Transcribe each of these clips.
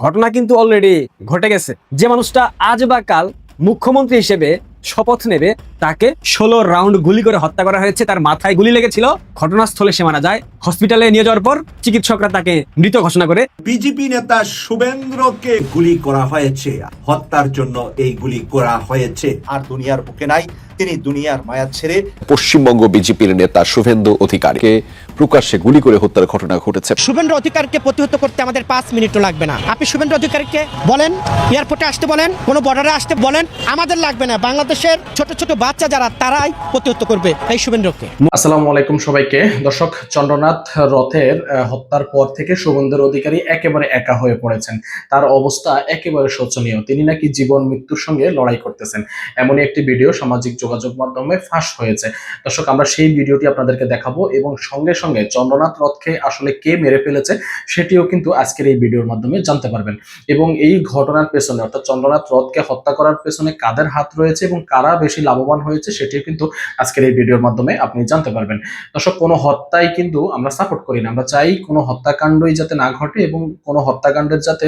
ঘটনা কিন্তু অলরেডি ঘটে গেছে। যে মানুষটা আজ বা কাল মুখ্যমন্ত্রী হিসেবে শপথ নেবে তাকে 16 রাউন্ড গুলি করে হত্যা করা হয়েছে। তার মাথায় গুলি লেগেছিল, ঘটনাস্থলে সে মারা যায়। হসপিটালে নিয়ে যাওয়ার পর চিকিৎসকরা তাকে মৃত ঘোষণা করে। বিজেপি নেতা শুভেন্দ্রকে গুলি করা হয়েছে, হত্যার জন্য এই গুলি করা হয়েছে। আর দুনিয়ার বুকে নাই, তিনি দুনিয়ার মায়া ছেড়ে পশ্চিমবঙ্গ বিজেপির নেতা শুভেন্দু অধিকারীকে প্রকাশ্যে গুলি করে হত্যার ঘটনা ঘটেছে। শুভেন্দ্র অধিকারকে প্রতিহত করতে আমাদের 5 মিনিটও লাগবে না। আপনি শুভেন্দ্র অধিকারীকে বলেন এয়ারপোর্টে আসতে বলেন, কোনো বর্ডারে আসতে বলেন, আমাদের লাগবে না। বাংলাদেশের ছোট ছোট বাচ্চা যারা তারাই প্রতিহত করবে এই শুভেন্দ্রকে। আসসালামু আলাইকুম সবাইকে। দর্শক, চন্দ্রনাথ রথের হত্যার পর থেকে শুভেন্দু অধিকারী একেবারে একা হয়ে পড়েছেন। তার অবস্থা একেবারে শোচনীয়। তিনি নাকি জীবন মৃত্যুর সঙ্গে লড়াই করতেছেন, এমনই একটি ভিডিও সামাজিক যোগাযোগ মাধ্যমে ফাঁস হয়েছে। দর্শক, আমরা সেই ভিডিওটি আপনাদেরকে দেখাবো এবং সঙ্গে সঙ্গে চন্দ্রনাথ রথকে আসলে কে মেরে ফেলেছে সেটিও কিন্তু আজকের এই ভিডিওর মাধ্যমে জানতে পারবেন। এবং এই ঘটনার পেছনে অর্থাৎ চন্দ্রনাথ রথকে হত্যা করার পেছনে কাদের হাত রয়েছে এবং কারা বেশি লাভবান হয়েছে সেটিও কিন্তু আজকের এই ভিডিওর মাধ্যমে আপনি জানতে পারবেন। দর্শক, কোনো হত্যাই কিন্তু আমরা সাপোর্ট করি না। আমরা চাই কোনো হত্যাকাণ্ডই যাতে না ঘটে এবং কোনো হত্যাকাণ্ডের যাতে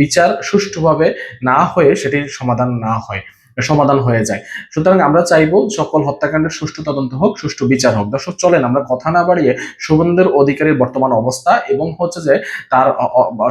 বিচার সুষ্ঠুভাবে না হয়ে সেটির সমাধান হয়ে যায়। সুতরাং আমরা চাইবো সকল হত্যাকাণ্ডের সুষ্ঠু তদন্ত হোক, সুষ্ঠু বিচার হোক। দর্শক, চলেন আমরা কথা না বাড়িয়ে শুভেন্দুর অধিকারীর বর্তমান অবস্থা এবং হচ্ছে যে তার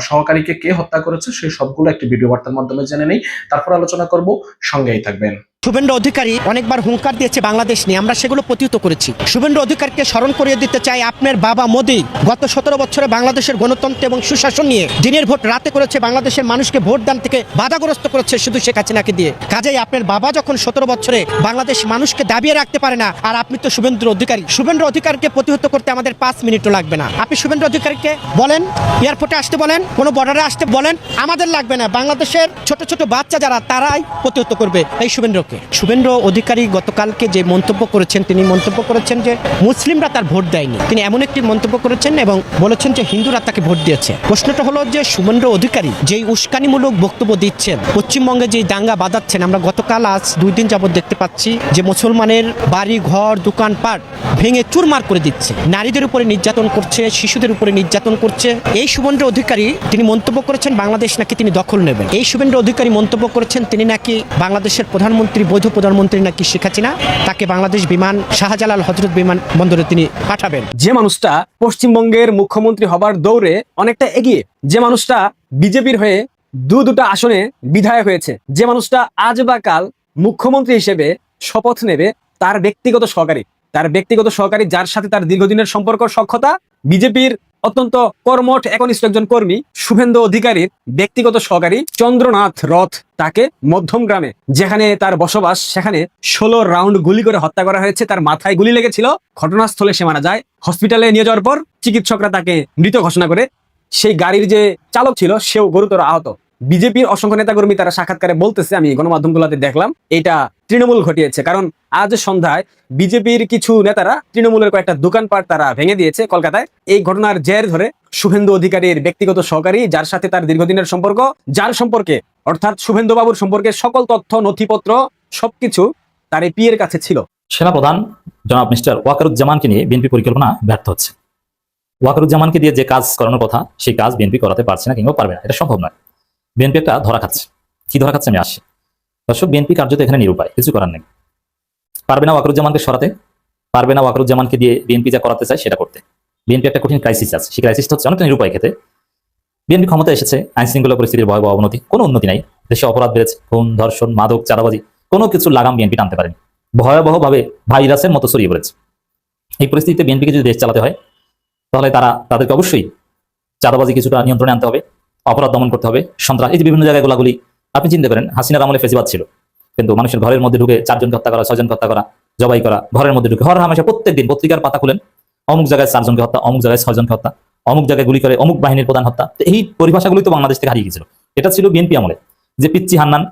সহকারীকে কে হত্যা করেছে সেই সবগুলো একটি ভিডিও বার্তার মাধ্যমে জেনে নেই, তারপর আলোচনা করব। সঙ্গেই থাকবেন। শুভেন্দ্র অধিকারী অনেকবার হুঙ্কার দিয়েছে বাংলাদেশ নিয়ে, আমরা সেগুলো প্রতিহত করেছি। শুভেন্দ্র অধিকারীকে স্মরণ করিয়ে দিতে চাই আপনার বাবা মোদি গত 17 বছরে বাংলাদেশের গণতন্ত্র এবং সুশাসন নিয়ে দিনের ভোট রাতে করেছে, বাংলাদেশের মানুষকে ভোট দান থেকে বাধাগ্রস্ত করেছে শুধু শেখ হাসিনাকে দিয়ে। কাজেই আপনার বাবা যখন 17 বছরে বাংলাদেশ মানুষকে দাবিয়ে রাখতে পারে না, আর আপনি তো শুভেন্দ্র অধিকারী। শুভেন্দ্র অধিকারীকে প্রতিহত করতে আমাদের 5 মিনিটও লাগবে না। আপনি শুভেন্দ্র অধিকারীকে বলেন এয়ারপোর্টে আসতে বলেন, কোনো বর্ডারে আসতে বলেন, আমাদের লাগবে না। বাংলাদেশের ছোট ছোট বাচ্চা যারা তারাই প্রতিহত করবে এই শুভেন্দ্রকে। শুভেন্দ্র অধিকারী গতকালকে যে মন্তব্য করেছেন, তিনি মন্তব্য করেছেন যে মুসলিমরা তার ভোট দেয়নি। তিনি এমন একটি মন্তব্য করেছেন এবং বলেছেন যে হিন্দুরা তাকে ভোট দিয়েছে। প্রশ্নটা হলো যে শুভেন্দ্র অধিকারী যেই উস্কানিমূলক বক্তব্য দিচ্ছেন, পশ্চিমবঙ্গে যেই দাঙ্গা বাঁধাচ্ছেন, আমরা গতকাল আজ 2 দিন যাবত দেখতে পাচ্ছি যে মুসলমানের বাড়ি ঘর দোকানপাট ভেঙে চুরমার করে দিচ্ছে, নারীদের উপরে নির্যাতন করছে, শিশুদের উপরে নির্যাতন করছে। এই শুভেন্দ্র অধিকারী তিনি মন্তব্য করেছেন বাংলাদেশ নাকি তিনি দখল নেবেন। এই শুভেন্দ্র অধিকারী মন্তব্য করেছেন তিনি নাকি বাংলাদেশের প্রধানমন্ত্রী, বৈধ প্রধানমন্ত্রী নাকি শেখ হাসিনা, তাকে বাংলাদেশ বিমান শাহজালাল হযরত বিমান বন্দরে তিনি পাঠাবেন। যে মানুষটা পশ্চিমবঙ্গের মুখ্যমন্ত্রী হবার দৌড়ে অনেকটা এগিয়ে, যে মানুষটা বিজেপির হয়ে দুটা আসনে বিধায়ক হয়েছে, যে মানুষটা আজ বা কাল মুখ্যমন্ত্রী হিসেবে শপথ নেবে তার ব্যক্তিগত সহকারী যার সাথে তার দীর্ঘদিনের সম্পর্ক সখ্যতা, বিজেপির অত্যন্ত কর্মঠ একনিষ্ঠ একজন কর্মী শুভেন্দু অধিকারীর ব্যক্তিগত সহকারী চন্দ্রনাথ রথ, তাকে মধ্যম গ্রামে যেখানে তার বসবাস সেখানে 16 রাউন্ড গুলি করে হত্যা করা হয়েছে। তার মাথায় গুলি লেগেছিল, ঘটনাস্থলে সে মারা যায়। হসপিটালে নিয়ে যাওয়ার পর চিকিৎসকরা তাকে মৃত ঘোষণা করে। সেই গাড়ির যে চালক ছিল সেও গুরুতর আহত। বিজেপির অসংখ্য নেতাকর্মী তারা সাক্ষাৎকারে বলতেছে, আমি গণমাধ্যমগুলোতে দেখলাম, এটা তৃণমূল ঘটিয়েছে। কারণ আজ সন্ধ্যায় বিজেপির কিছু নেতারা তৃণমূলের কয়েকটা দোকানপাট তারা ভেঙে দিয়েছে কলকাতায়। এই ঘটনার জের ধরে শুভেন্দু অধিকারীর ব্যক্তিগত সহকারী, যার সাথে তার দীর্ঘদিনের সম্পর্ক, যার সম্পর্কে অর্থাৎ শুভেন্দু বাবুর সম্পর্কে সকল তথ্য নথিপত্র সবকিছু তার এই পিয়ের কাছে ছিল। সেনাপ্রধান জনাব মিস্টার ওয়াকারুজ্জামানকে নিয়ে বিএনপি পরিকল্পনা ব্যর্থ হচ্ছে। ওয়াকারুজ্জামানকে দিয়ে যে কাজ করানোর কথা সেই কাজ বিএনপি করাতে পারছে না কিংবা পারবে না, এটা সম্ভব নয়। বিএনপি একটা ধরা খাচ্ছে। কি ধরা খাচ্ছে আমি আসি। দর্শক, বিএনপি কার্যত এখানে নিরুপায়, কিছু করার নেই। পারবে না ওয়াকারুজ্জামানকে সরাতে, পারবে না ওয়াকারুজ্জামানকে দিয়ে বিএনপি যা করাতে চায় সেটা করতে। বিএনপি একটা কঠিন ক্রাইসিস আছে, সেই ক্রাইসিসটা হচ্ছে অনেকটা নিরুপায় ক্ষেত্রে। বিএনপি ক্ষমতা এসেছে, আইন শৃঙ্খলা পরিস্থিতির ভয়াবহ অবনতি, কোনো উন্নতি নাই। দেশে অপরাধ বেড়েছে, খুন ধর্ষণ মাদক চাঁদাবাজি, কোনো কিছু লাগাম বিএনপি টানতে পারেনি, ভয়াবহভাবে ভাইরাসের মতো ছড়িয়ে পড়েছে। এই পরিস্থিতিতে বিএনপিকে যদি দেশ চালাতে হয় তাহলে তাদেরকে অবশ্যই চাঁদাবাজি কিছুটা নিয়ন্ত্রণে আনতে হবে, অপরাধ দমন করতে হবে, সন্ত্রাস, এই যে বিভিন্ন জায়গায় গোলাগুলি। আপনি চিন্তা করেন, হাসিনার আমলে ফেসিবাদ ছিল, কিন্তু মানুষের ঘরের মধ্যে ঢুকে 4 জনকে হত্যা করা, 6 জনকে হত্যা করা, জবাই করা, ঘরের মধ্যে ঢুকে হর হামেশা প্রত্যেকদিন পত্রিকার পাতা খুলেন, অমুক জায়গায় 4 জনকে হত্যা, অমুক জায়গায় 6 জনকে হত্যা, অমুক জায়গায় গুলি করে অমুক বাহিনীর প্রধান হত্যা। এই পরিভাষাগুলি তো বাংলাদেশ থেকে হারিয়ে গেছিল। এটা ছিল বিএনপি আমলে, যে পিচ্চি হান্নান,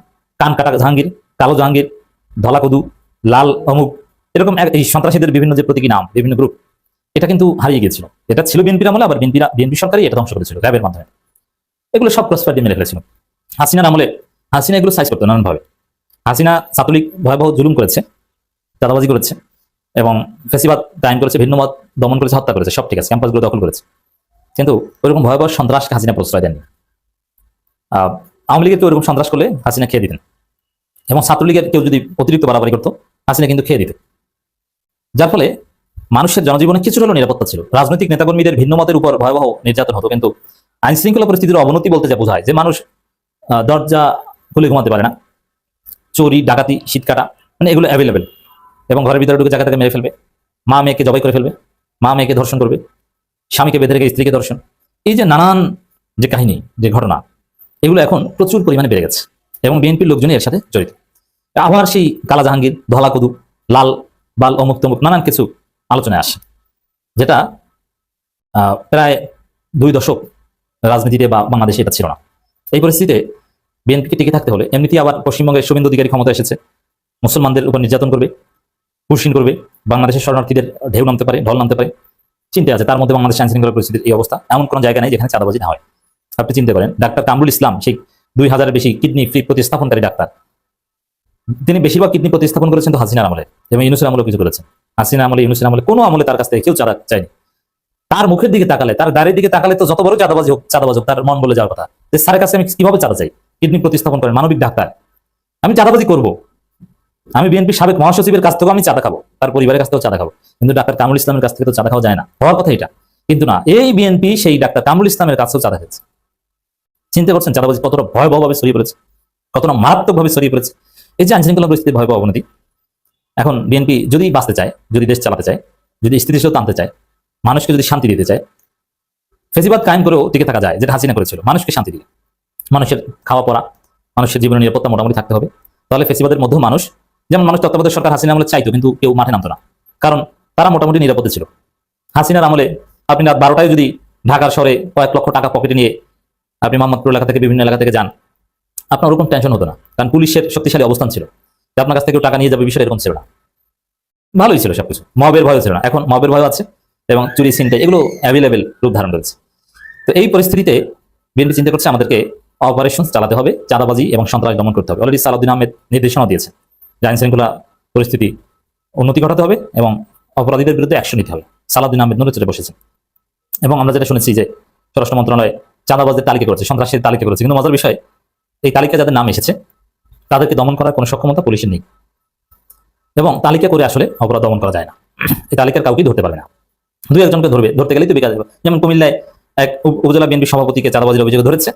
কান কাটা জাহাঙ্গীর, কালো জাহাঙ্গীর, ধলা কদু, লাল অমুক, এরকম এই সন্ত্রাসীদের বিভিন্ন যে প্রতীকী নাম, বিভিন্ন গ্রুপ, এটা কিন্তু হারিয়ে গিয়েছিল। এটা ছিল বিএনপির আমলে, আবার বিএনপি সরকারই এটা ধ্বংস করেছিল র্যাবের মাধ্যমে। এগুলো সব ক্রসফায়ার মেরে ফেলেছিল। হাসিনার আমলে হাসিনা এগুলো সাইজ করতো নানানভাবে। হাসিনা ছাত্রলীগ ভয়াবহ জুলুম করেছে, চাঁদাবাজি করেছে এবং ফেসিবাদ কায়েম করেছে, ভিন্নমত দমন করেছে, হত্যা করেছে, সব ঠিক আছে, ক্যাম্পাসগুলো দখল করেছে। কিন্তু ওইরকম ভয়াবহ সন্ত্রাসকে হাসিনা প্রশ্রয় দেননি। আওয়ামী লীগের কেউ এরকম সন্ত্রাস করলে হাসিনা খেয়ে দিতেন, এবং ছাত্রলীগের কেউ যদি অতিরিক্ত বাড়াবাড়ি করতো হাসিনা কিন্তু খেয়ে দিত। যার ফলে মানুষের জনজীবনে কিছু হলেও নিরাপত্তা ছিল। রাজনৈতিক নেতাকর্মীদের ভিন্ন মতের উপর ভয়াবহ নির্যাতন হতো, কিন্তু আইন শৃঙ্খলা পরিস্থিতির অবনতি বলতে যা বোঝায় যে মানুষ দরজা খুলে ঘুমাতে পারে না, চোরি ডাকাতি শীতকাটা মানে এগুলো অ্যাভেলেবেল, এবং ঘরের ভিতরে ঢুকে জায়গা থেকে মেরে ফেলবে, মা মেয়েকে জবাই করে ফেলবে, মা মেয়েকে ধর্ষণ করবে, স্বামীকে বেঁধে রেখে স্ত্রীকে ধর্ষণ, এই যে নানান যে কাহিনী যে ঘটনা, এগুলো এখন প্রচুর পরিমাণে বেড়ে গেছে এবং বিএনপির লোকজনই এর সাথে জড়িত। আবার সেই কালা জাহাঙ্গীর, ধলা কদু, লাল বাল, অমুক তমুক নানান কিছু আলোচনায় আসে, যেটা প্রায় 2 দশক রাজনীতিতে বা বাংলাদেশে এটা ছিল না। এই পরিস্থিতিতে বিএনপিকে টিকে থাকতে হলে এমনিতেই আবার পশ্চিমবঙ্গের শুভেন্দু অধিকারী ক্ষমতা এসেছে, মুসলমানদের উপর নির্যাতন করবে, হুশিন করবে, বাংলাদেশের শরণার্থীদের ঢেউ নামতে পারে, ঢল নামতে পারে, চিন্তা আছে। তার মধ্যে বাংলাদেশ আইন শৃঙ্খলা পরিস্থিতির এই অবস্থা, এমন কোনো জায়গা নেই যেখানে চাঁদাবাজি না হয়। আপনি চিন্তা করেন, ডাক্তার কামরুল ইসলাম, সেই 2000-এর বেশি কিডনি ফ্রি প্রতিস্থাপনকারী ডাক্তার, তিনি বেশিরভাগ কিডনি প্রতিস্থাপন করেছেন তো হাসিনার আমলে এবং ইউনূসের আমলে কিছু করেছেন। হাসিনা আমলে, ইউনূসের আমলে কোনো আমলে তার কাছ থেকে কেউ চাঁদা চায়নি। তার মুখের দিকে তাকালে, তার দাঁড়ের দিকে তাকালে তো যত বড় চাঁদাবাজি হোক তার মন বলে যাওয়ার কথা যে স্যারের কাছে আমি কিভাবে চাঁদা চাই, কিডনি প্রতিস্থাপন করেন, মানবিক ডাক্তার, আমি চাঁদাবাজি করবো, আমি বিএনপি সাবেক মহাসচিবের কাছ থেকেও আমি চাঁদা খাবো, তার পরিবারের কাছ থেকেও চাঁদা খাবো, কিন্তু ডাক্তার কামরুল ইসলামের কাছ থেকে তো চাঁদা খাওয়া যায় না, হওয়ার কথা এটা। কিন্তু না, এই বিএনপি সেই ডাক্তার কামরুল ইসলামের কাছেও চাঁদা খেয়েছে। চিন্তা করছেন চাঁদাবাজি কতটা ভয়াবহভাবে ছড়িয়ে পড়েছে, কতটা মারাত্মকভাবে ছড়িয়ে পড়েছে। এই যে আইন শৃঙ্খলা পরিস্থিতির ভয়াবহ অবনতি, এখন বিএনপি যদি বাঁচতে চায়, যদি দেশ চালাতে চায়, যদি স্থিতিশীল আনতে চায়, মানুষকে যদি শান্তি দিতে চায়, ফেসিবাদ কায়েম করেও টিকে থাকা যায়, যেটা হাসিনা করেছিল, মানুষকে শান্তি দিয়ে, মানুষের খাওয়া পড়া, মানুষের জীবনের নিরাপত্তা মোটামুটি থাকতে হবে। তাহলে ফেসিবাদের মধ্যেও মানুষ, যেমন মানুষ তত্ত্বাবধায়ক সরকার হাসিনা আমলে চাইতো কিন্তু কেউ মাঠে নামতো না, কারণ তারা মোটামুটি নিরাপদে ছিল। হাসিনার আমলে আপনি রাত 12টায় যদি ঢাকার শহরে কয়েক লক্ষ টাকা পকেটে নিয়ে আপনি মোহাম্মদপুর এলাকা থেকে বিভিন্ন এলাকা থেকে যান, আপনার ওরকম টেনশন হতো না, কারণ পুলিশের শক্তিশালী অবস্থান ছিল যে আপনার কাছ থেকে টাকা নিয়ে যাবে, বিষয় এরকম ছিল না, ভালোই ছিল সবকিছু। মবের ভয় ছিল না, এখন মবের ভয় আছে এবং চুরি ছিনতাই এগুলো অ্যাভেলেবেল রূপ ধারণ করেছে। তো এই পরিস্থিতিতে বিএনপি চিন্তা করছে আমাদেরকে অপারেশন চালাতে হবে, চাঁদাবাজি এবং সন্ত্রাস দমন করতে হবে। অলরেডি সালাউদ্দিন আহমেদ নির্দেশনা দিয়েছে যে আইন শৃঙ্খলা পরিস্থিতি উন্নতি ঘটাতে হবে এবং অপরাধীদের বিরুদ্ধে অ্যাকশন নিতে হবে। সালাউদ্দিন আহমেদ নড়ে চড়ে বসেছেন এবং আমরা যেটা শুনেছি যে স্বরাষ্ট্র মন্ত্রণালয় চাঁদাবাজদের তালিকা করেছে, সন্ত্রাসীদের তালিকা করেছে, কিন্তু মজার বিষয় এই তালিকা যাদের নাম এসেছে তাদেরকে দমন করার কোনো সক্ষমতা পুলিশের নেই এবং তালিকা করে আসলে অপরাধ দমন করা যায় না। এই তালিকার কাউকেই ধরতে পারবে না, 2-1জনকে ধরতে গেলেই তো বেকার যাবে। যেমন কুমিল্লায় এক উপজেলা বিএনপি সভাপতিকে চাঁদাবাজির অভিযোগে ধরেছে,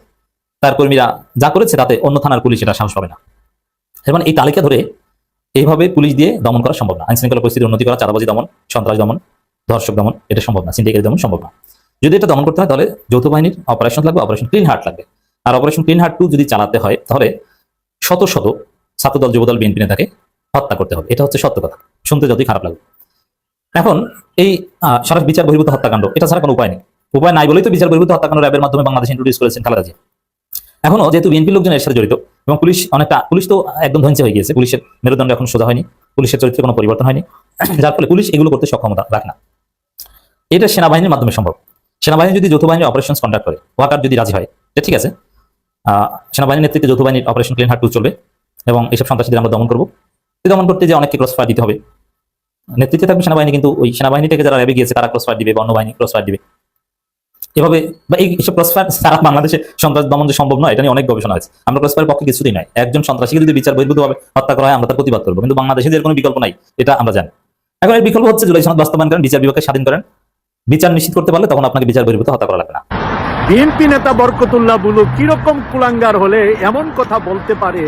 তার কর্মীরা যা করেছে তাতে অন্য থানার পুলিশ এটা সাহস পাবে না। এবং এই তালিকা ধরে এইভাবে পুলিশ দিয়ে দমন করা সম্ভব না। আইন শৃঙ্খলা পরিস্থিতি উন্নতি করা, চাঁদাবাজি দমন, সন্ত্রাস দমন, ধর্ষক দমন এটা সম্ভব না, সিন্ডিকেট দমন সম্ভব না। যদি এটা দমন করতে হয় তাহলে যৌথ বাহিনীর অপারেশন লাগবে, অপারেশন ক্লিন হার্ট লাগবে। আর অপারেশন ক্লিন হার্ট 2 যদি চালাতে হয় তাহলে শত শত ছাত্রদল, যুবদল, বিএনপি নেতাকে হত্যা করতে হবে। এটা হচ্ছে সত্য কথা, শুনতে যতই খারাপ লাগবে। এখন এই সারা বিচার বহির্ভূত হত্যাকাণ্ড, এটা ছাড়া কোনো উপায় নেই। উপায় নাই বলেই তো বিচার বহির্ভূত হত্যাকাণ্ড র্যাবের মাধ্যমে বাংলাদেশ ইন্ট্রোডিউস করেছেন খালেদা জিয়া। এখনো যেহেতু বিএনপির লোকজন এর সাথে জড়িত এবং পুলিশ তো একদম ধ্বংস হয়ে গিয়েছে, পুলিশের মেরুদণ্ড এখন সোজা হয়নি, পুলিশের চরিত্রে কোনো পরিবর্তন হয়নি, যার ফলে পুলিশ এগুলো করতে সক্ষমতা রাখে না। এটা সেনাবাহিনীর মাধ্যমে সম্ভব। সেনাবাহিনী যদি যৌথ বাহিনীর অপারেশন কন্ডাক্ট করে, ওয়াকার যদি রাজি হয়, ঠিক আছে, সেনাবাহিনীর নেতৃত্বে যৌথ বাহিনীর অপারেশন ক্লিন হার্ট 2 চলবে এবং এইসব সন্ত্রাসীদের আমরা দমন করবো। দমন করতে যে অনেককে ক্রস ফায়ার দিতে হবে, নেতৃত্বে থাকবে সেনাবাহিনী, কিন্তু ওই সেনাবাহিনী থেকে যারা র্যাবে গিয়েছে তারা ক্রস ফায়ার দিবে, বা অন্য বাহিনী ক্রস ফায়ার দিবে। এভাবে বা এইসব ক্রস ফায়ার সারা বাংলাদেশে সন্ত্রাস দমন যে সম্ভব নয়, এটা নিয়ে অনেক গবেষণা আছে। আমরা ক্রস ফায়ার পক্ষে কিছুতেই নয়। একজন সন্ত্রাসীকে যদি বিচার বহির্ভূতভাবে হত্যা করা হয় আমরা তার প্রতিবাদ করবো, কিন্তু বাংলাদেশে এর কোনো বিকল্প নাই, এটা আমরা জানি। এখন এর বিকল্প হচ্ছে জুলাই সনদ বাস্তবায়ন করেন, বিচার বিভাগকে স্বাধীন করেন, বিচার নিশ্চিত করতে পারলে তখন আপনাকে বিচার বহির্ভূত হত্যা করা লাগবে না। বিএনপি নেতা বরকতুল্লাহ বুলু কিরকম কুলাঙ্গার হলে এমন কথা বলতে পারে?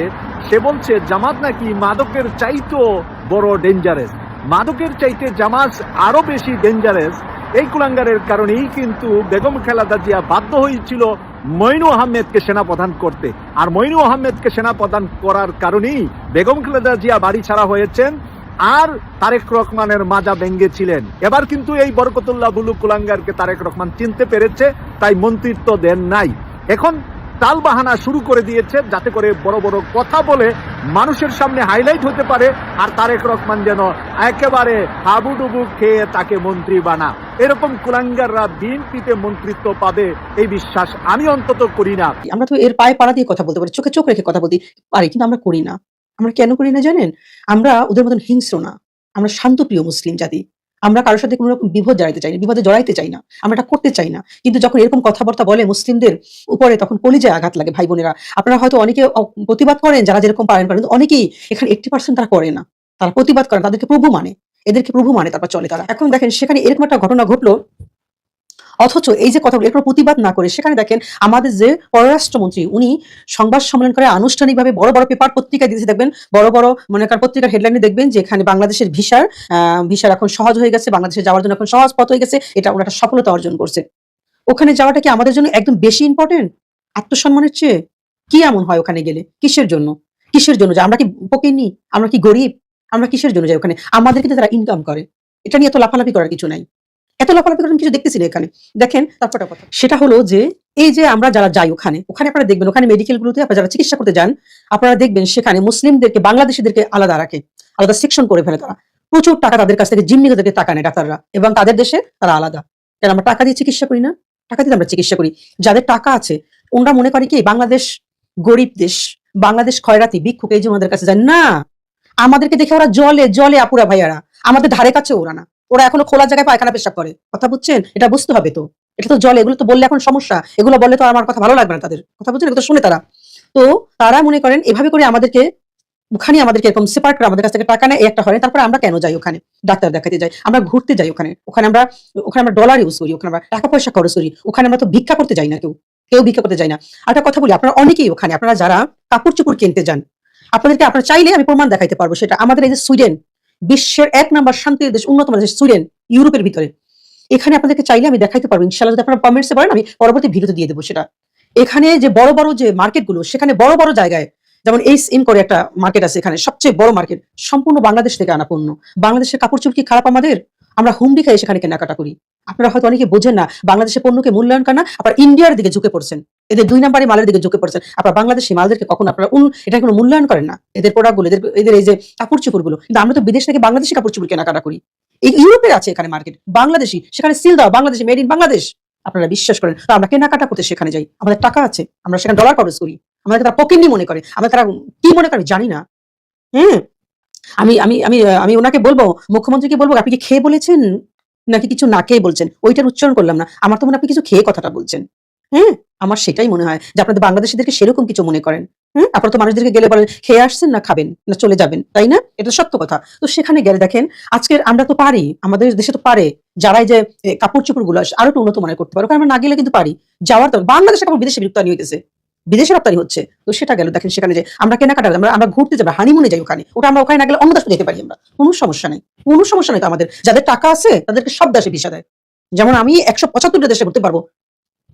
সে বলছে জামাত নাকি মাদকের চাইতেও বড় ডেঞ্জারাস, মাদকের চাইতে জামাত আরো বেশি ডেঞ্জারাস। এই কুলাঙ্গারের কারণেই কিন্তু বেগম খালেদা জিয়া বাধ্য হয়েছিল মইনু আহমেদকে সেনাপ্রধান করতে, আর মইনু আহমেদকে সেনাপ্রধান করার কারণেই বেগম খালেদা জিয়া বাড়ি ছাড়া হয়েছেন আর তারেক রহমানের মাজা ভেঙ্গেছিলেন। এবার কিন্তু এই বরকতুল্লাহ বুলু কুলাঙ্গারকে তারেক রহমান চিনতে পেরেছে, তাই মন্ত্রিত্ব দেন নাই। এখন তাল বাহানা শুরু করে দিয়েছে যাতে করে বড় বড় কথা বলে মানুষের সামনে হাইলাইট হতে পারে, আর তারেক রহমান যেন একেবারে হাবুডুবু খেয়ে তাকে মন্ত্রী বানা। এরকম কুলাঙ্গাররা বিএনপিতে মন্ত্রিত্ব পাবে এই বিশ্বাস আমি অন্তত করি না। আমরা তো এর পায়ে পাড়া দিয়ে কথা বলতে পারি, চোখে চোখ রেখে কথা বলতে পারি, কিন্তু আমরা করি না। আমরা কেন করি না জানেন? আমরা ওদের মতন হিংস্র না, আমরা শান্তপ্রিয় মুসলিম জাতি। আমরা কারোর সাথে কোনো রকম বিভেদ জড়াইতে চাই না, বিপদে জড়াইতে চাই না, আমরা এটা করতে চাই না। কিন্তু যখন এরকম কথাবার্তা বলে মুসলিমদের উপরে, তখন কলিজায় আঘাত লাগে ভাই বোনেরা। আপনারা হয়তো অনেকে প্রতিবাদ করেন, যারা যেরকম পারেন কিন্তু অনেকেই এখানে 80% তারা করে না, তারা প্রতিবাদ করেন, তাদেরকে প্রভু মানে, এদেরকে প্রভু মানে, তারপর চলে তারা। এখন দেখেন সেখানে এরকম একটা ঘটনা ঘটলো, অথচ এই যে কথাগুলো এরপর প্রতিবাদ না করে সেখানে দেখেন আমাদের যে পররাষ্ট্রমন্ত্রী উনি সংবাদ সম্মেলন করে আনুষ্ঠানিকভাবে বড় বড় পেপার পত্রিকা দিয়েছে, দেখবেন বড় বড় মনে করেন পত্রিকার হেডলাইনে দেখবেন যে এখানে বাংলাদেশের ভিসার এখন সহজ হয়ে গেছে, বাংলাদেশে যাওয়ার জন্য এখন সহজ পথ হয়ে গেছে, এটা ওরা একটা সফলতা অর্জন করছে। ওখানে যাওয়াটা কি আমাদের জন্য একদম বেশি ইম্পর্টেন্ট আত্মসম্মানের চেয়ে? কি এমন হয় ওখানে গেলে? কিসের জন্য? কিসের জন্য যে আমরা কি ফকির, আমরা কি গরিব, আমরা কিসের জন্য যাই ওখানে? আমাদের কিন্তু তারা ইনকাম করে, এটা নিয়ে এত লাফালাফি করার কিছু নাই, এত লাফালাফি করার কিছু দেখতেছি না এখানে। দেখেন তারপরটা কথা, সেটা হলো যে এই যে আমরা যারা যাই ওখানে আপনারা দেখবেন ওখানে মেডিকেল গুলোতে আপনারা যারা চিকিৎসা করতে যান, আপনারা দেখবেন সেখানে মুসলিমদেরকে বাংলাদেশিদেরকে আলাদা রাখে, আলাদা সেকশন করে ফেলে তারা। প্রচুর টাকা তাদের কাছ থেকে জিম্মি থেকে টাকা নেয় ডাক্তাররা, এবং তাদের দেশে তারা আলাদা। কেন আমরা টাকা দিয়ে চিকিৎসা করি না? টাকা দিয়ে আমরা চিকিৎসা করি। যাদের টাকা আছে ওনারা মনে করে কি বাংলাদেশ গরিব দেশ, বাংলাদেশ খয়রাতি ভিক্ষুক, এই যে ওনাদের কাছে যায় না। আমাদেরকে দেখে ওরা জলে জলে আপুরা ভাইয়ারা, আমাদের ধারে কাছে ওরা না, ওরা এখনো খোলা জায়গায় পায়খানা পেশাব করে। কথা বুঝছেন? এটা বুঝতে হবে তো, এটা তো জলে, এগুলো তো বললে এখন সমস্যা, এগুলো বললে তো আমার কথা ভালো লাগবে না তাদের। কথা বুঝছেন? এগুলো শুনে তারা তো তারা মনে করেন এভাবে করে আমাদেরকে ওখানে আমাদেরকে এরকম সেপারেট করে আমাদের কাছ থেকে টাকা নেয়, একটা হয়। তারপরে আমরা কেন যাই ওখানে? ডাক্তার দেখাতে যাই, আমরা ঘুরতে যাই ওখানে, ওখানে আমরা ডলার ইউজ করি, ওখানে আমরা টাকা পয়সা খরচ করি, ওখানে আমরা তো ভিক্ষা করতে যাই না, কেউ ভিক্ষা করতে যায় না। আর একটা কথা বলি, আপনারা অনেকেই ওখানে আপনারা যারা কাপড় চোপড় কিনতে যান, আপনাদেরকে আপনারা চাইলে আমি প্রমাণ দেখাইতে পারবো সেটা। আমাদের এই যে সুইডেন, বিশ্বের 1 নম্বর শান্তির দেশ, উন্নত মানের দেশ সুইডেন, ইউরোপের ভিতরে, এখানে আপনাদেরকে চাইলে আমি দেখাইতে পারবো ইনশাআল্লাহ, যদি আপনারা কমেন্টসে বলেন আমি পরবর্তী ভিডিওতে দিয়ে দেবো সেটা। এখানে যে বড় বড় যে মার্কেটগুলো, সেখানে বড় বড় জায়গায়, যেমন এইস ইন করে একটা মার্কেট আছে এখানে, সবচেয়ে বড় মার্কেট, সম্পূর্ণ বাংলাদেশ থেকে আনা পণ্য। বাংলাদেশের কাপড় চোপড় কি খারাপ আমাদের? আমরা হুমড়ি খাই সেখানে কেনাকাটা করি। আপনারা হয়তো অনেকে বোঝেন না বাংলাদেশের পণ্যকে মূল্যায়ন করে না, আপনারা ইন্ডিয়ার দিকে ঝুঁকে পড়ছেন, এদের 2 নম্বরের মালের দিকে ঝুঁকে পড়ছেন। আপনারা বাংলাদেশি মালদেরকে কখন আপনারা এটা কোনো মূল্যায়ন করেন না, এদের প্রোডাক্টগুলো, এদের এই যে কাপড় চোপড়গুলো। কিন্তু আমরা তো বিদেশ থেকে বাংলাদেশি কাপড় চোপড় কেনাকাটা করি। এই ইউরোপের আছে এখানে মার্কেট বাংলাদেশি, সেখানে সিল দাও বাংলাদেশি, মেড ইন বাংলাদেশ। আপনারা বিশ্বাস করেন তো আমরা কেনাকাটা করতে সেখানে যাই, আমাদের টাকা আছে, আমরা সেখানে ডলার খরচ করি, আমাদের তারা পকেটনি মনে করে, আমরা তারা কি মনে করে জানি না। হ্যাঁ, আমি আমি আমি আমি ওনাকে বলবো, মুখ্যমন্ত্রীকে বলবো, আপনি কি খেয়ে বলেছেন নাকি কিছু না খেয়ে বলছেন? ওইটার উচ্চারণ করলাম না, আমার তো মনে হয় আপনি কিছু খেয়ে কথাটা বলছেন। হ্যাঁ, আমার সেটাই মনে হয় যে আপনাদের বাংলাদেশিদেরকে সেরকম কিছু মনে করেন। হ্যাঁ, আপনারা তো মানুষদেরকে গেলে বলেন খেয়ে আসছেন না খাবেন না চলে যাবেন, তাই না? এটা সত্য কথা। তো সেখানে গেলে দেখেন আজকের আমরা তো পারি, আমাদের দেশে তো পারে যারা এই যে কাপড় চোপড় গুলো আরো একটু উন্নত মানের করতে পারে, কারণ আমরা না গেলে কিন্তু পারি যাওয়ার। তো বাংলাদেশে কাপড় বিদেশে রপ্তানি হইতেছে, বিদেশে রপ্তানি হচ্ছে। তো সেটা গেল দেখেন সেখানে যে আমরা কেনাকাটা, আমরা ঘুরতে যাবো, হানিমুনে যাই ওখানে, ওটা আমরা ওখানে না গেলে অন্য দেশে যেতে পারি, আমরা কোনো সমস্যা নেই, কোনো সমস্যা নেই। তো আমাদের যাদের টাকা আছে তাদেরকে সব দেশে ভিসা দেয়। যেমন আমি 175টা দেশে ঘুরতে পারবো,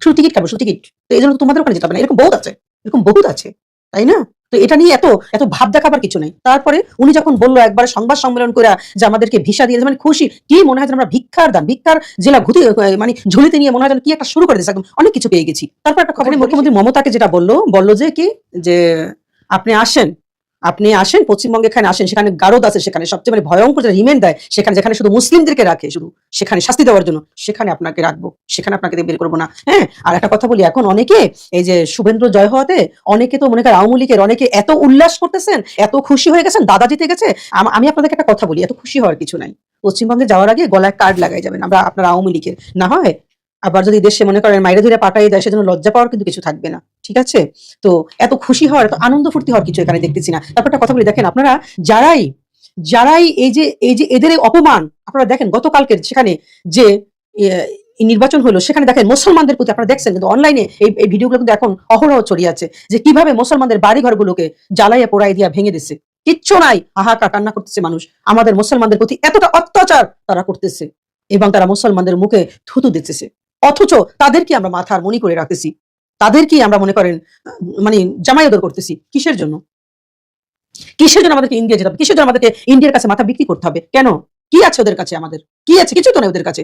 শুধু টিকিট কাটবো, শুধু টিকিট। তো এই জন্য তোমাদের ওখানে যেতে হবে না, এরকম বহুত আছে, এরকম বহুত আছে, তাই না? তো এটা নিয়ে এত ভাব দেখাবার কিছু নেই। তারপরে উনি যখন বললো একবার সংবাদ সম্মেলন করে যে আমাদেরকে ভিসা দিয়ে, মানে খুশি, কি মনে হয় আমরা ভিক্ষার জেলা ঘুরে মানে ঝুলিতে নিয়ে মনে হয় কি একটা শুরু করে দিয়েছে, একদম অনেক কিছু পেয়ে গেছি। তারপর একটা খবর, মুখ্যমন্ত্রী মমতাকে যেটা বললো যে কি, যে আপনি আসেন পশ্চিমবঙ্গে, এখানে আসেন, সেখানে গারদ আছে, সেখানে সবচেয়ে মানে ভয়ঙ্কর যে রিমেন্ট দেয়, সেখানে যেখানে শুধু মুসলিমদেরকে রাখে, শুধু সেখানে শাস্তি দেওয়ার জন্য, সেখানে আপনাকে রাখবো, সেখানে আপনাকে বের করবো না। হ্যাঁ, আর একটা কথা বলি, এখন অনেকে এই যে শুভেন্দ্র জয় হওয়াতে অনেকে তো মনে করেন আওয়ামী লীগের অনেকে এত উল্লাস করতেছেন, এত খুশি হয়ে গেছেন, দাদা জিতে গেছে। আমি আপনাদেরকে একটা কথা বলি, এত খুশি হওয়ার কিছু নাই। পশ্চিমবঙ্গে যাওয়ার আগে গলায় কার্ড লাগাই যাবেন, আপনারা আওয়ামী লীগের না হয়, আবার যদি দেশে মনে করেন মাইরে ধরে পাঠাই দেয়, সেজন্য লজ্জা পাওয়ার কিন্তু কিছু থাকবে না, ঠিক আছে? তো এত খুশি হওয়ার, এত আনন্দ ফুর্তি হওয়ার কিছু এখানে দেখতেছি না। তারপর একটা কথা বলি, দেখেন আপনারা যারাই এই যে এদের এই অপমান, আপনারা দেখেন গতকালকের সেখানে যে নির্বাচন হলো, সেখানে দেখেন মুসলমানদের প্রতি আপনারা দেখছেন কিন্তু অনলাইনে এই ভিডিওগুলো কিন্তু এখন অহরহ ছড়িয়ে আছে, যে কিভাবে মুসলমানদের বাড়ি ঘরগুলোকে জ্বালাইয়া পোড়াই দিয়া ভেঙে দিচ্ছে, কিচ্ছু নাই, হাহাকার কান্না করতেছে মানুষ। আমাদের মুসলমানদের প্রতি এতটা অত্যাচার তারা করতেছে, এবং তারা মুসলমানদের মুখে থুতু দিতেছে, অথচ তাদেরকে আমরা মাথার মনি করে রাখতেছি, তাদেরকে আমরা মনে করেন মানে জামাইদর করতেছি। কিসের জন্য আমাদেরকে ইন্ডিয়া যেতে হবে? কিসের জন্য আমাদেরকে ইন্ডিয়ার কাছে মাথা বিক্রি করতে হবে? কেন? কি আছে ওদের কাছে? আমাদের কি আছে? কিছু তো নেই ওদের কাছে।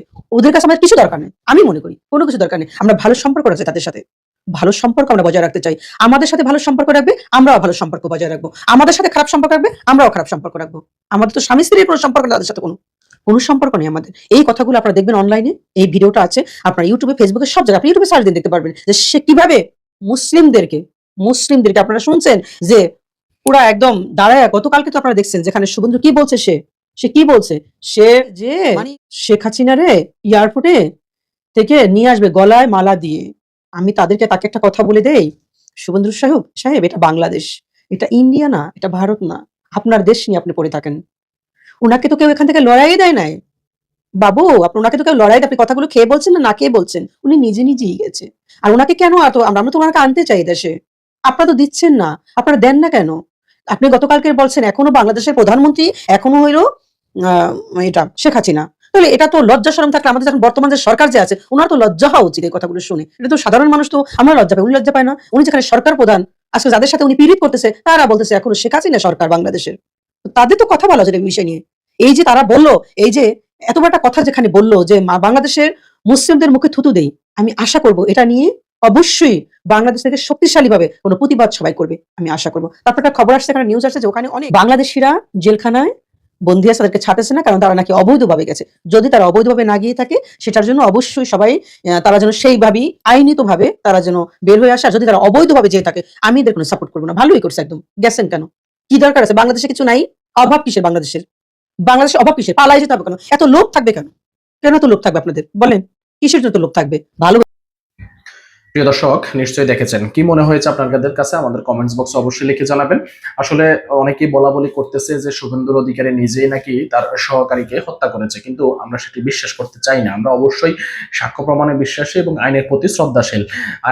আমাদের কিছু দরকার নেই, আমি মনে করি কোনো কিছু দরকার নেই। আমরা ভালো সম্পর্ক আছে তাদের সাথে, ভালো সম্পর্ক আমরা বজায় রাখতে চাই। আমাদের সাথে ভালো সম্পর্ক রাখবে, আমরাও ভালো সম্পর্ক বজায় রাখবো। আমাদের সাথে খারাপ সম্পর্ক রাখবে, আমরাও খারাপ সম্পর্ক রাখবো। আমাদের তো স্বামী স্ত্রীর কোনো সম্পর্ক নেই, তাদের সাথে কোনো সম্পর্ক নেই আমাদের। এই কথাগুলো আপনারা দেখবেন অনলাইনে, এই ভিডিওটা আছে আপনার ইউটিউবে, ফেসবুকে, সব জায়গায় আপনি ইউটিউবে সার্চ দিন, দেখতে পারবেন যে সে কিভাবে মুসলিমদেরকে আপনারা শুনছেন যে পুরা একদম দাঁড়ায়। গতকালকে তো আপনারা দেখছেন যেখানে শুভেন্দু কি বলছে, সে সে কি বলছে? সে যে মানে শেখ হাসিনারে এয়ারপোর্টে থেকে নিয়ে আসবে গলায় মালা দিয়ে। আমি তাকে একটা কথা বলে দেই, শুভেন্দু সাহেব, এটা বাংলাদেশ, এটা ইন্ডিয়া না, এটা ভারত না। আপনার দেশ নিয়ে আপনি পড়ে থাকেন। উনাকে তো কেউ এখান থেকে লড়াই দেয় নাই বাবু, ওনাকে তো কেউ লড়াই দেয়। আপনি কথাগুলো খেয়ে বলছেন না খেয়ে বলছেন? উনি নিজেই গেছে। আর ওনাকে কেন আমরা তো ওনাকে আনতে চাই দেশে, আপনারা তো দিচ্ছেন না। আপনারা দেন না কেন? আপনি গতকালকে বলছেন এখনো বাংলাদেশের প্রধানমন্ত্রী এখনো হইলো এটা শেখ হাসিনা। তাহলে এটা তো লজ্জা শরম থাকলে আমাদের যখন বর্তমান যে সরকার যে আছে ওনার তো লজ্জা হওয়া উচিত এই কথাগুলো শুনে। এটা তো সাধারণ মানুষ তো আমরা লজ্জা পাই, উনি লজ্জা পায় না। উনি যেখানে সরকার প্রধান, আজকে যাদের সাথে উনি পীড়িত করতেছে তারা বলতেছে এখনো শেখ হাসিনা সরকার বাংলাদেশের। তো তাদের তো কথা বলা যায় এই বিষয় নিয়ে। এই যে তারা বললো, এই যে এত বড় একটা কথা যেখানে বললো যে বাংলাদেশের মুসলিমদের মুখে থুতু দেই, আমি আশা করব এটা নিয়ে অবশ্যই বাংলাদেশ থেকে শক্তিশালী ভাবে কোনো প্রতিবাদ সবাই করবে, আমি আশা করবো। তারপর একটা খবর আসছে, এখানে নিউজ আসছে যে ওখানে অনেক বাংলাদেশিরা জেলখানায় বন্দী আছে, তাদেরকে ছাড়তেছে না, কারণ তারা নাকি অবৈধভাবে গেছে। যদি তারা অবৈধভাবে না গিয়ে থাকে সেটার জন্য অবশ্যই সবাই তারা যেন সেইভাবেই আইনিতভাবে তারা যেন বের হয়ে আসে। আর যদি তারা অবৈধভাবে যেয়ে থাকে আমি এদের কোনো সাপোর্ট করবো না। ভালোই করছে একদম, গেছেন কেন? কি দরকার আছে? বাংলাদেশে কিছু নাই? অভাব কিসের বাংলাদেশের? বাংলাদেশের অভাব কিসের? পালাই যেতে হবে কেন? এত লোভ থাকবে কেন? কেন এত লোভ থাকবে আপনাদের? বলেন কিসের জন্য লোভ থাকবে? ভালো প্রিয় দর্শক, নিশ্চয়ই দেখেছেন। কি মনে হয়েছে আপনাদের কাছে আমাদের কমেন্টস বক্সে অবশ্যই লিখে জানাবেন। আসলে অনেকেই বলা বলি করতেছে যে শুভেন্দুর অধিকারী নিজেই নাকি তার সহকারীকে হত্যা করেছে, কিন্তু আমরা সেটি বিশ্বাস করতে চাই না। আমরা অবশ্যই সাক্ষ্য প্রমাণে বিশ্বাসী এবং আইনের প্রতি শ্রদ্ধাশীল।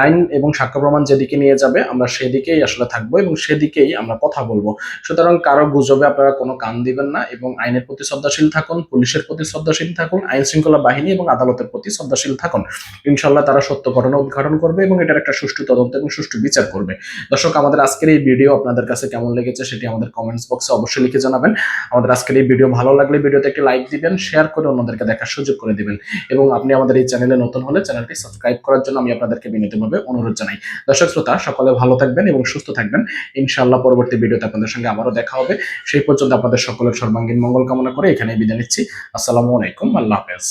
আইন এবং সাক্ষ্য প্রমাণ যেদিকে নিয়ে যাবে আমরা সেদিকেই আসলে থাকবো এবং সেদিকেই আমরা কথা বলবো। সুতরাং কারো গুজবে আপনারা কোনো কান দিবেন না এবং আইনের প্রতি শ্রদ্ধাশীল থাকুন, পুলিশের প্রতি শ্রদ্ধাশীল থাকুন, আইন শৃঙ্খলা বাহিনী এবং আদালতের প্রতি শ্রদ্ধাশীল থাকুন। ইনশাল্লাহ তারা সত্য ঘটনা উদ্ঘাটন করবে এবং এটার একটা সুষ্ঠু তদন্ত এবং সুষ্ঠু বিচার করবে। দর্শক, আমাদের আজকের এই ভিডিও আপনাদের কাছে কেমন লেগেছে সেটি আমাদের কমেন্টস বক্সে অবশ্যই লিখে জানাবেন। আমাদের আজকের এই ভিডিও ভালো লাগলে ভিডিওতে একটি লাইক দিবেন, শেয়ার করে অন্যদেরকে দেখার সুযোগ করে দিবেন এবং আপনি আমাদের এই চ্যানেলে নতুন হলে চ্যানেলটি সাবস্ক্রাইব করার জন্য আমি আপনাদেরকে বিনীতভাবে অনুরোধ জানাই। দর্শক শ্রোতা, সকলে ভালো থাকবেন এবং সুস্থ থাকবেন। ইনশাআল্লাহ পরবর্তী ভিডিওতে আপনাদের সঙ্গে আবারও দেখা হবে। সেই পর্যন্ত আপনাদের সকলের সর্বাঙ্গীন মঙ্গল কামনা করে এখানেই বিদায় নিচ্ছি। আসসালামু আলাইকুম, আল্লাহ হাফেজ।